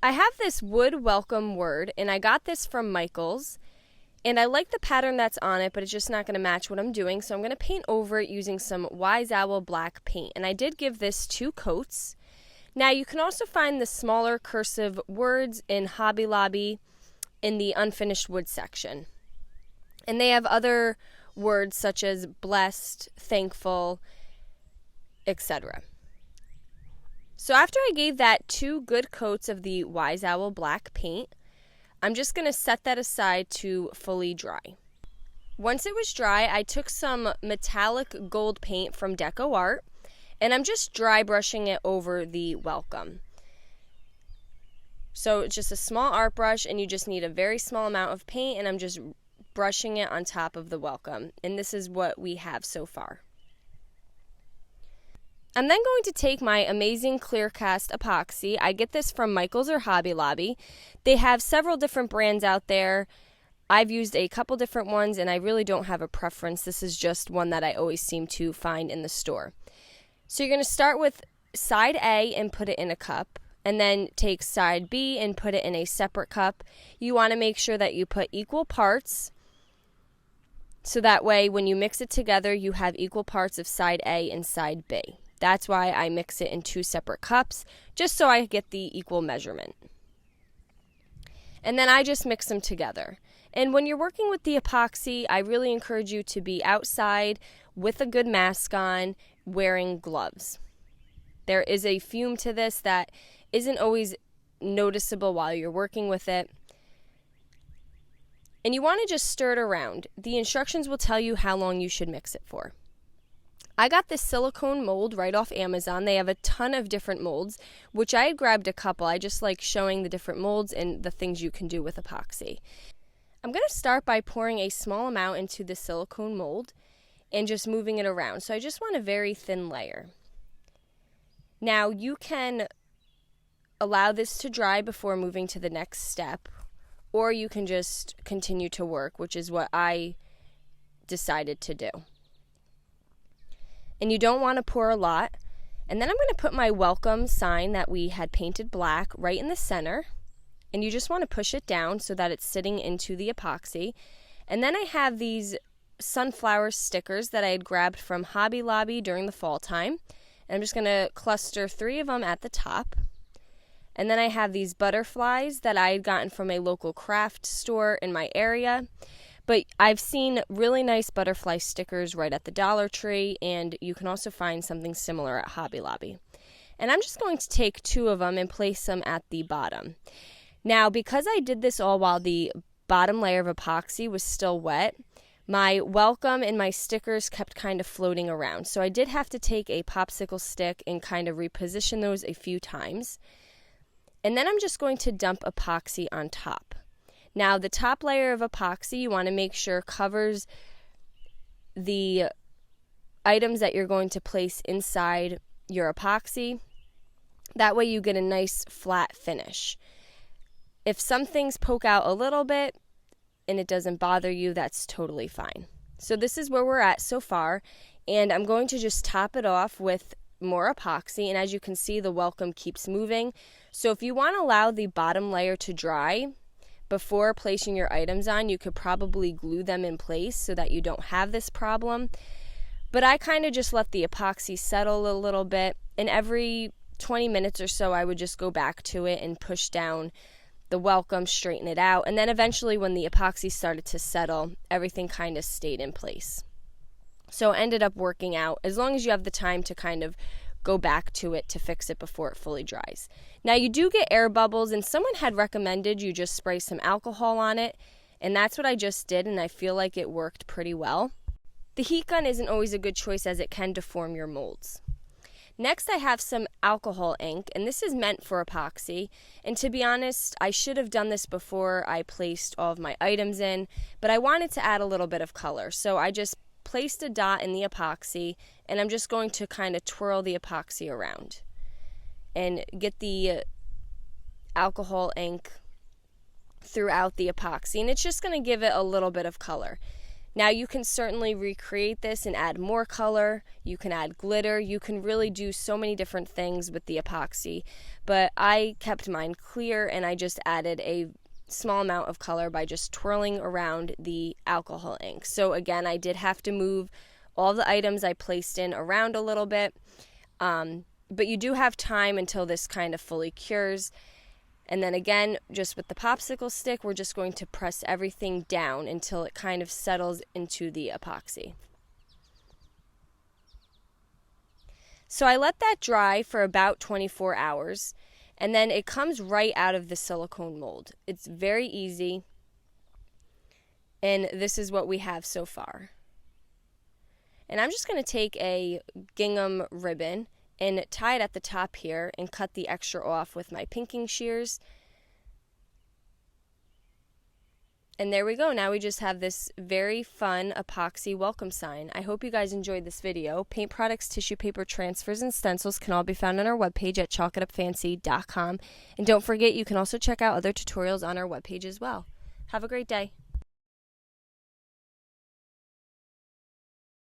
I have this wood welcome word, and I got this from Michaels, and I like the pattern that's on it, but it's just not going to match what I'm doing, so I'm going to paint over it using some Wise Owl black paint, and I did give this 2 coats. Now, you can also find the smaller cursive words in Hobby Lobby in the unfinished wood section, and they have other words such as blessed, thankful, etc. So after I gave that 2 good coats of the Wise Owl black paint, I'm just going to set that aside to fully dry. Once it was dry, I took some metallic gold paint from Deco Art, and I'm just dry brushing it over the welcome. So it's just a small art brush, and you just need a very small amount of paint, and I'm just brushing it on top of the welcome. And this is what we have so far. I'm then going to take my amazing clear cast epoxy. I get this from Michaels or Hobby Lobby. They have several different brands out there. I've used a couple different ones, and I really don't have a preference. This is just one that I always seem to find in the store. So you're going to start with side A and put it in a cup, and then take side B and put it in a separate cup. You want to make sure that you put equal parts, so that way when you mix it together, you have equal parts of side A and side B. That's why I mix it in 2 separate cups, just so I get the equal measurement. And then I just mix them together. And when you're working with the epoxy, I really encourage you to be outside with a good mask on, wearing gloves. There is a fume to this that isn't always noticeable while you're working with it. And you want to just stir it around. The instructions will tell you how long you should mix it for. I got this silicone mold right off Amazon. They have a ton of different molds, which I had grabbed a couple. I just like showing the different molds and the things you can do with epoxy. I'm going to start by pouring a small amount into the silicone mold and just moving it around. So I just want a very thin layer. Now you can allow this to dry before moving to the next step, or you can just continue to work, which is what I decided to do. And you don't want to pour a lot. And then I'm going to put my welcome sign that we had painted black right in the center. And you just want to push it down so that it's sitting into the epoxy. And then I have these sunflower stickers that I had grabbed from Hobby Lobby during the fall time. And I'm just going to cluster 3 of them at the top. And then I have these butterflies that I had gotten from a local craft store in my area. But I've seen really nice butterfly stickers right at the Dollar Tree, and you can also find something similar at Hobby Lobby. And I'm just going to take 2 of them and place them at the bottom. Now, because I did this all while the bottom layer of epoxy was still wet, my welcome and my stickers kept kind of floating around. So I did have to take a popsicle stick and kind of reposition those a few times. And then I'm just going to dump epoxy on top. Now, the top layer of epoxy, you want to make sure covers the items that you're going to place inside your epoxy. That way you get a nice flat finish. If some things poke out a little bit and it doesn't bother you, that's totally fine. So this is where we're at so far, and I'm going to just top it off with more epoxy, and as you can see, the welcome keeps moving. So if you want to allow the bottom layer to dry before placing your items on, you could probably glue them in place so that you don't have this problem. But I kind of just let the epoxy settle a little bit, and every 20 minutes or so I would just go back to it and push down the welcome, straighten it out, and then eventually when the epoxy started to settle, everything kind of stayed in place. So it ended up working out as long as you have the time to kind of go back to it to fix it before it fully dries. Now you do get air bubbles, and someone had recommended you just spray some alcohol on it, and that's what I just did, and I feel like it worked pretty well. The heat gun isn't always a good choice as it can deform your molds. Next I have some alcohol ink, and this is meant for epoxy, and to be honest, I should have done this before I placed all of my items in, but I wanted to add a little bit of color, so I just placed a dot in the epoxy, and I'm just going to kind of twirl the epoxy around and get the alcohol ink throughout the epoxy, and it's just going to give it a little bit of color. Now you can certainly recreate this and add more color. You can add glitter. You can really do so many different things with the epoxy. But I kept mine clear and I just added a small amount of color by just twirling around the alcohol ink. So again, I did have to move all the items I placed in around a little bit. But you do have time until this kind of fully cures. And then again, just with the popsicle stick, we're just going to press everything down until it kind of settles into the epoxy. So I let that dry for about 24 hours, and then it comes right out of the silicone mold. It's very easy, and this is what we have so far. And I'm just going to take a gingham ribbon and tie it at the top here and cut the extra off with my pinking shears. And there we go. Now we just have this very fun epoxy welcome sign. I hope you guys enjoyed this video. Paint products, tissue paper, transfers, and stencils can all be found on our webpage at chalkitupfancy.com. And don't forget, you can also check out other tutorials on our webpage as well. Have a great day.